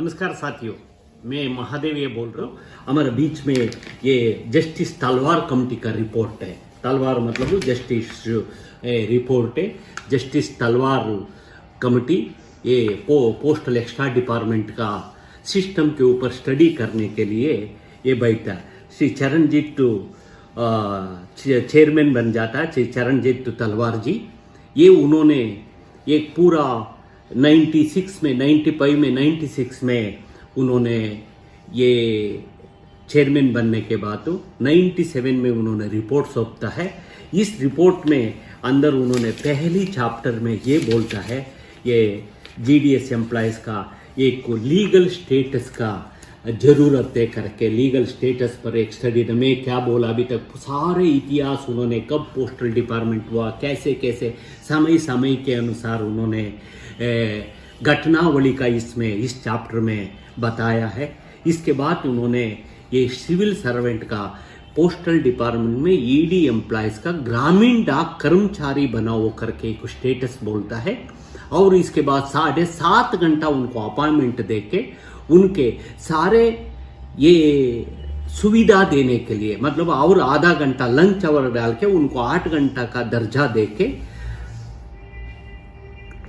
नमस्कार साथियों, मैं महादेव ये बोल रहा हूँ। हमारे बीच में ये जस्टिस तलवार कमेटी का रिपोर्ट है। तलवार मतलब जस्टिस रिपोर्ट है। जस्टिस तलवार कमेटी ये पोस्टल एक्स्ट्रा डिपार्टमेंट का सिस्टम के ऊपर स्टडी करने के लिए ये बैठा। श्री चरणजीत चेयरमैन बन जाता है, श्री चरणजीत तलवार जी। ये उन्होंने एक पूरा 96 में 95 में 96 में उन्होंने ये चेयरमैन बनने के बाद 97 में उन्होंने रिपोर्ट सौंपता है। इस रिपोर्ट में अंदर उन्होंने पहली चैप्टर में ये बोलता है, ये जीडीएस एम्प्लॉयज़ का एक लीगल स्टेटस का ज़रूरत है करके लीगल स्टेटस पर एक स्टडी। मैं क्या बोला अभी तक सारे इतिहास उन्होंने, कब पोस्टल डिपार्टमेंट हुआ, कैसे कैसे समय समय के अनुसार उन्होंने घटनावली का इसमें इस चैप्टर में बताया है। इसके बाद उन्होंने ये सिविल सर्वेंट का पोस्टल डिपार्टमेंट में ईडी एम्प्लॉयज़ का ग्रामीण डाक कर्मचारी बनाओ करके एक स्टेटस बोलता है। और इसके बाद 7.5 घंटा उनको अपॉइंटमेंट देके उनके सारे ये सुविधा देने के लिए, मतलब और आधा घंटा लंच आवर डाल के उनको 8 घंटा का दर्जा देके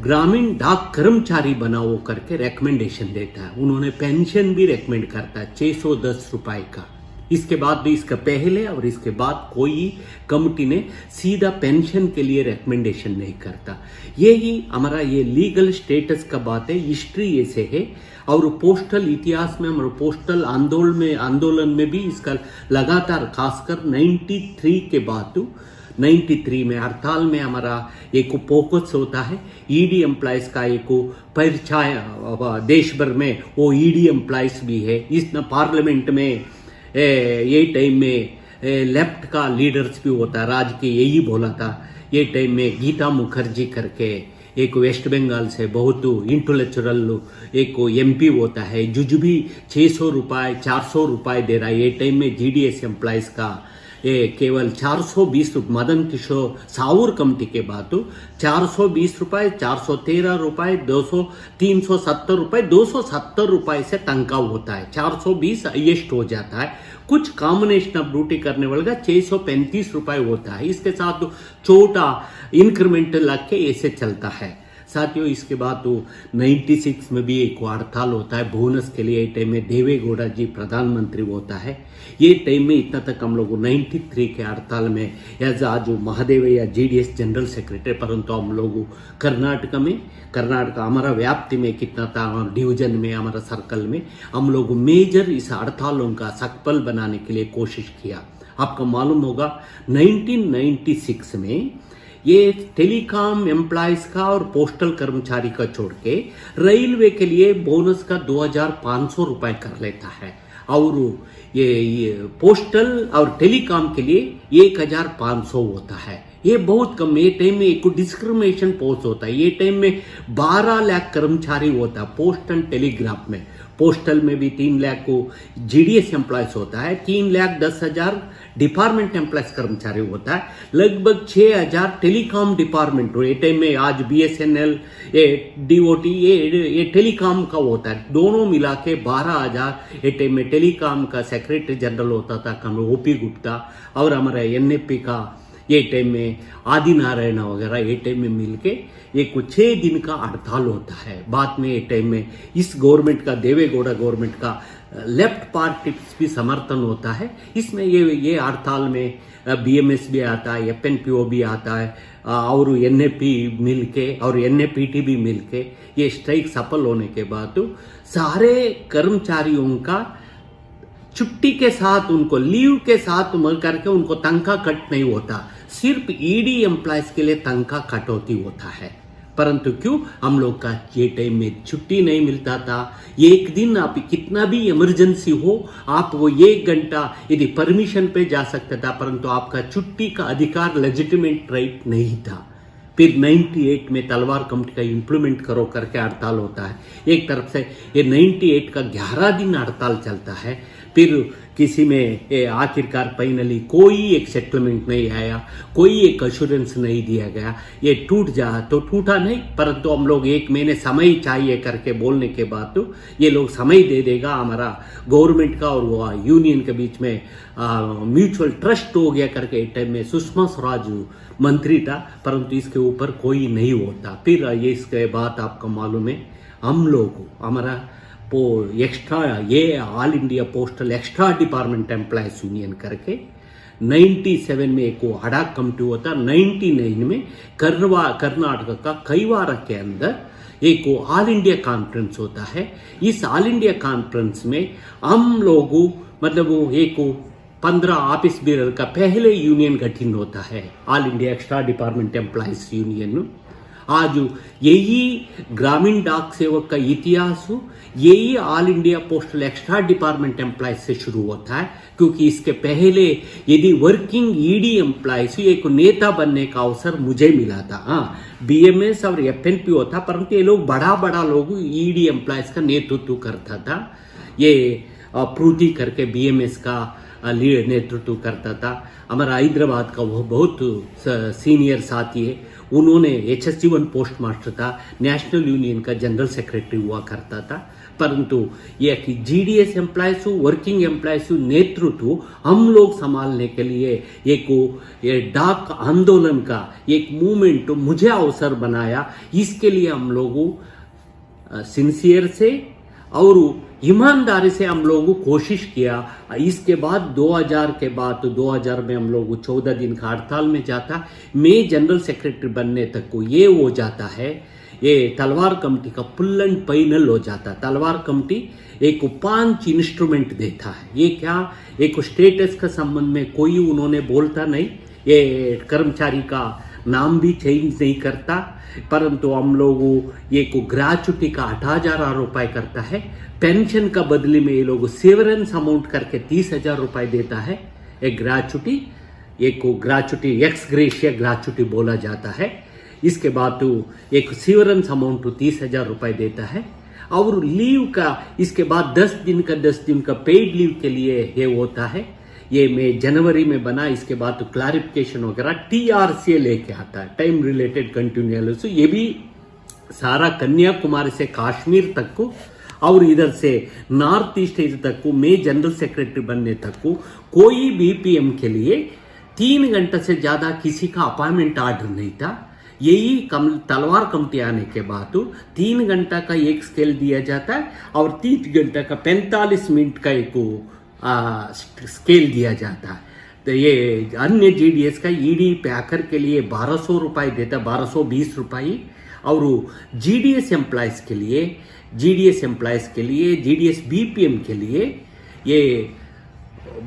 ग्रामीण डाक कर्मचारी बनाओ करके रेकमेंडेशन देता है। उन्होंने पेंशन भी रेकमेंड करता है 610 रुपए का। इसके बाद भी इसका पहले और इसके बाद कोई कमिटी ने सीधा पेंशन के लिए रेकमेंडेशन नहीं करता। यही हमारा ये लीगल स्टेटस का बात है, हिस्ट्री ऐसे है। और पोस्टल इतिहास में हमारे पोस्टल आंदोलन में भी इसका लगातार खासकर 93 के बाद 93 में हड़ताल में हमारा एक फोकस होता है ईडी एम्प्लॉयज़ का। एक परिचय देश भर में वो ईडी एम्प्लॉयज़ भी है। इस पार्लियामेंट में यही टाइम में लेफ्ट का लीडर्स भी होता है, राज के यही बोला था। ये टाइम में गीता मुखर्जी करके एक वेस्ट बंगाल से बहुत इंटेलेक्चुअल एक एमपी होता है, जुजुबी 600 रुपये 400 रुपये दे रहा है। ये टाइम में जीडीएस एम्प्लॉयज़ का केवल 420 मदन किशोर सावूर कमेटी के बाद 420 रुपये 413 रुपये 370 रुपये 270 रुपये से तनख्वाह होता है। 420 हाईएस्ट हो जाता है। कुछ कॉम्बिनेशन ऑफ ड्यूटी करने वाले का 635 रुपये होता है। इसके साथ छोटा इंक्रीमेंट लग के ऐसे चलता है साथियों। इसके बाद 96 में भी एक हड़ताल होता है बोनस के लिए। टाइम में देवेगौड़ा जी प्रधानमंत्री होता है। ये टाइम में इतना तक हम लोग 93 के हड़ताल में एज आज महादेव या जीडीएस जनरल सेक्रेटरी, परंतु हम लोग कर्नाटका हमारा व्याप्ति में कितना था, डिवीजन में हमारा सर्कल में हम लोग मेजर इस हड़तालों का सकपल बनाने के लिए कोशिश किया। आपको मालूम होगा 1996 में ये टेलीकॉम एम्प्लॉयज़ का और पोस्टल कर्मचारी का छोड़ के रेलवे के लिए बोनस का 2500 रुपये कर लेता है। और ये पोस्टल और टेलीकॉम के लिए 1500 होता है। ये बहुत कम। ये टाइम में एक डिस्क्रिमिनेशन पोस्ट होता है। ये टाइम में 12 लाख कर्मचारी होता है पोस्ट एंड टेलीग्राफ में। पोस्टल में भी 3 लाख को जीडीएस एम्प्लॉयज़ होता है, 3,10,000 डिपार्टमेंट एम्प्लॉयज कर्मचारी होता है, लगभग 6,000 टेलीकॉम डिपार्टमेंट। ये टाइम में आज बीएसएनएल डीओटी ये टेलीकॉम का होता है। दोनों मिला के 12,000 ये टाइम में टेलीकॉम का सेक्रेटरी जनरल होता था ओपी गुप्ता। और हमारा एनएपी का ये टाइम में आदि नारायण वगैरह ये टाइम में मिलके एक 6 दिन का हड़ताल होता है। बाद में ये टाइम में इस गवर्नमेंट का, देवेगौड़ा गवर्नमेंट का लेफ्ट पार्टी भी समर्थन होता है। इसमें ये हड़ताल में बीएमएस भी आता है, एफएनपीओ भी आता है और एनएपी मिलके और एनएपीटी भी मिलके ये स्ट्राइक सफल होने के बाद सारे कर्मचारियों का छुट्टी के साथ, उनको लीव के साथ मिल करके उनको तनख्वाह कट नहीं होता। सिर्फ ईडी एम्प्लॉयज़ के लिए तनख्वाह कटौती होता है। परंतु क्यों हम लोग का ये टाइम में छुट्टी नहीं मिलता था। एक दिन आप कितना भी इमरजेंसी हो, आप वो 1 घंटा यदि परमिशन पे जा सकता था, परंतु आपका छुट्टी का अधिकार लेजिटिमेट राइट नहीं था। फिर 98 में तलवार कमेटी का इम्प्लीमेंट करो करके हड़ताल होता है। एक तरफ से ये 98 का 11 दिन हड़ताल चलता है। फिर किसी में आखिरकार फाइनली कोई एक सेटलमेंट नहीं आया, कोई एक अश्योरेंस नहीं दिया गया। ये टूट जा तो टूटा नहीं, परंतु हम लोग 1 महीने समय चाहिए करके बोलने के बाद तो ये लोग समय दे देगा हमारा गवर्नमेंट का और वो यूनियन के बीच में म्यूचुअल ट्रस्ट हो गया करके एक टाइम में सुषमा स्वराज मंत्री था, परंतु इसके ऊपर कोई नहीं होता। फिर ये इसके बाद आपको मालूम है हम लोग हमारा एक्स्ट्रा ये all India postal extra department employees union करके 97 में एक हड़ाक कमेटी होता, 99 में कर्नाटक का कैवारा के अंदर एक ऑल इंडिया कॉन्फ्रेंस होता है। इस ऑल इंडिया कॉन्फ्रेंस में हम लोगों मतलब वो एक 15 ऑफिस बेरर का पहले यूनियन गठन होता है, all India extra department employees union. आज यही ग्रामीण डाक सेवक का इतिहास यही all India postal extra department employees से शुरू होता है, क्योंकि इसके पहले यदि वर्किंग ईडी एम्प्लॉयज एक नेता बनने का अवसर मुझे मिला था। हाँ, बीएमएस और एफएनपी होता, परंतु ये लोग बड़ा लोग ईडी एम्प्लॉयज का नेतृत्व करता था। ये प्रूति करके बीएमएस का नेतृत्व करता था। हमारा हैदराबाद का वो बहुत सीनियर साथी है, उन्होंने HSG1 पोस्ट मास्टर था, नेशनल यूनियन का जनरल सेक्रेटरी हुआ करता था। परंतु ये कि जीडीएस एम्प्लॉयज वर्किंग एम्प्लॉयज नेतृत्व हम लोग संभालने के लिए एक डाक आंदोलन का एक मूवमेंट मुझे अवसर बनाया। इसके लिए हम लोग सिंसियर से और ईमानदारी से हम लोगों कोशिश किया। इसके बाद 2000 के बाद 2000 में हम लोग 14 दिन का हड़ताल में जाता। मैं जनरल सेक्रेटरी बनने तक को ये हो जाता है, ये तलवार कमेटी का फुल एंड फाइनल हो जाता। तलवार कमेटी एक 5 इंस्ट्रूमेंट देता है। ये क्या एक स्टेटस का संबंध में कोई उन्होंने बोलता नहीं, ये कर्मचारी का नाम भी चेंज नहीं करता, परंतु हम लोगों ये को ग्रेचुटी का 8000 रुपए करता है। पेंशन का बदले में ये लोग सेवरेंस अमाउंट करके 30,000 रुपए देता है। एक ग्रेचुटी, एक को ग्रेचुटी एक्स ग्रेशिया ग्रेचुटी बोला जाता है। इसके बाद तो एक सेवरेंस अमाउंट 30,000 रुपए देता है। और लीव का इसके बाद 10 दिन का पेड लीव के लिए ये होता है। ये मैं जनवरी में बना, इसके बाद तो क्लैरिफिकेशन वगैरह TRCA लेके आता है, टाइम रिलेटेड कंटिन्यूअस। ये भी सारा कन्याकुमारी से कश्मीर तक को और इधर से नॉर्थ ईस्ट तक को मैं जनरल सेक्रेटरी बनने तक को कोई BPM के लिए 3 घंटे से ज्यादा किसी का अपॉइंटमेंट ऑर्डर नहीं था। यही तलवार कमेटी आने के बाद 3 घंटा का एक स्केल दिया जाता है और 3 घंटे का 45 मिनट का एक स्केल दिया जाता है। तो ये अन्य जीडीएस का ईडी पैकर के लिए 1200 रुपए देता, 1220 रुपए। और जीडीएस एम्प्लॉयज के लिए जीडीएस BPM के लिए ये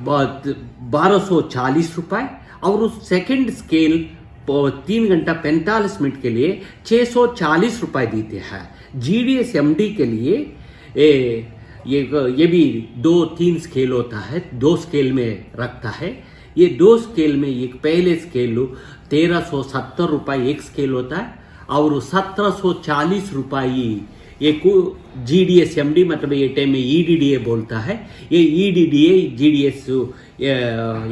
1240 रुपए। और सेकंड स्केल 3 घंटा 45 मिनट के लिए 640 रुपए देते हैं। जीडीएस MD के लिए ये भी 2-3 स्केल होता है, 2 स्केल में रखता है। ये 2 स्केल में एक पहले स्केल 1370 रुपए एक स्केल होता है और 1740 रुपए एक जीडीएस MD मतलब ये टाइम में EDDA बोलता है। ये EDDA जीडीएस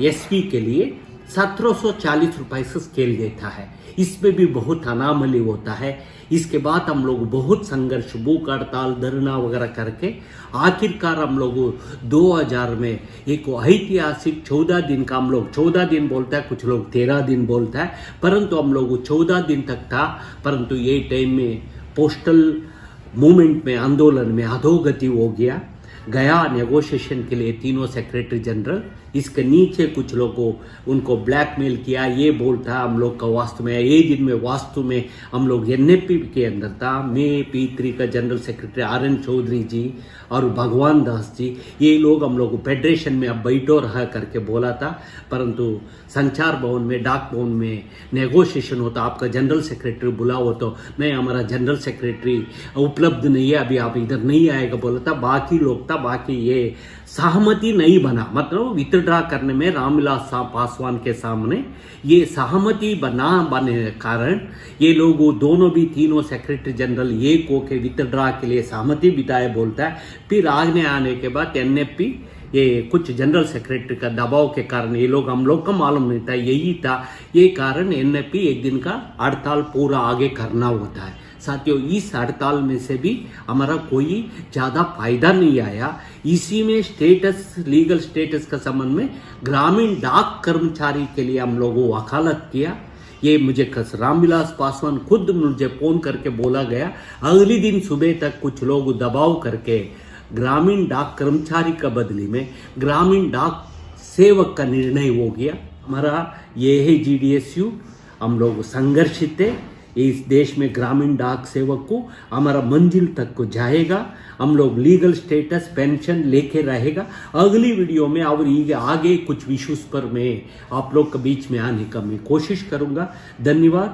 SP के लिए 1740 रुपए से स्केल देता है। इसमें भी बहुत अनामली होता है। इसके बाद हम लोग बहुत संघर्ष, भूख हड़ताल, धरना वगैरह करके आखिरकार हम लोग 2000 में एक ऐतिहासिक 14 दिन का, हम लोग 14 दिन बोलता है, कुछ लोग 13 दिन बोलता है, परंतु हम लोग 14 दिन तक था। परंतु ये टाइम में पोस्टल मूवमेंट में, आंदोलन में अधोगति हो गया नेगोशिएशन के लिए तीनों सेक्रेटरी जनरल। इसके नीचे कुछ लोगों उनको ब्लैकमेल किया, ये बोलता हम लोग का वास्तव में ये दिन में वास्तव में हम लोग NFP के अंदर था। मैं P3 का जनरल सेक्रेटरी RN चौधरी जी और भगवान दास जी, ये लोग हम लोग फेडरेशन में अब बैठो रहा करके बोला था, परंतु संचार भवन में, डाक भवन में नेगोशिएशन होता, आपका जनरल सेक्रेटरी बुलाओ तो नहीं, हमारा जनरल सेक्रेटरी उपलब्ध नहीं है, अभी आप इधर नहीं आएगा बोला था। बाकी लोग था, बाकी ये सहमति नहीं बना, मतलब विथड्रा करने में रामविलास पासवान के सामने ये सहमति बने कारण ये लोग दोनों भी तीनों सेक्रेटरी जनरल एक होके विथड्रा के लिए सहमति बिताए बोलता है। फिर आगे आने के बाद NFP ये कुछ जनरल सेक्रेटरी का दबाव के कारण ये लोग हम लोग का मालूम नहीं था, यही था ये कारण एनएपी एक दिन का हड़ताल पूरा आगे करना होता है। साथियों, इस हड़ताल में से भी हमारा कोई ज़्यादा फायदा नहीं आया। इसी में स्टेटस, लीगल स्टेटस का संबंध में ग्रामीण डाक कर्मचारी के लिए हम लोगों वकालत किया। ये मुझे रामविलास पासवान खुद मुझे फोन करके बोला गया, अगले दिन सुबह तक कुछ लोग दबाव करके ग्रामीण डाक कर्मचारी का बदली में ग्रामीण डाक सेवक का निर्णय हो गया। हमारा ये है GDSU, हम लोग संघर्षित है। इस देश में ग्रामीण डाक सेवक को हमारा मंजिल तक को जाएगा। हम लोग लीगल स्टेटस, पेंशन लेके रहेगा। अगली वीडियो में और आगे कुछ इश्यूज पर मैं आप लोग के बीच में आने का मैं कोशिश करूंगा। धन्यवाद।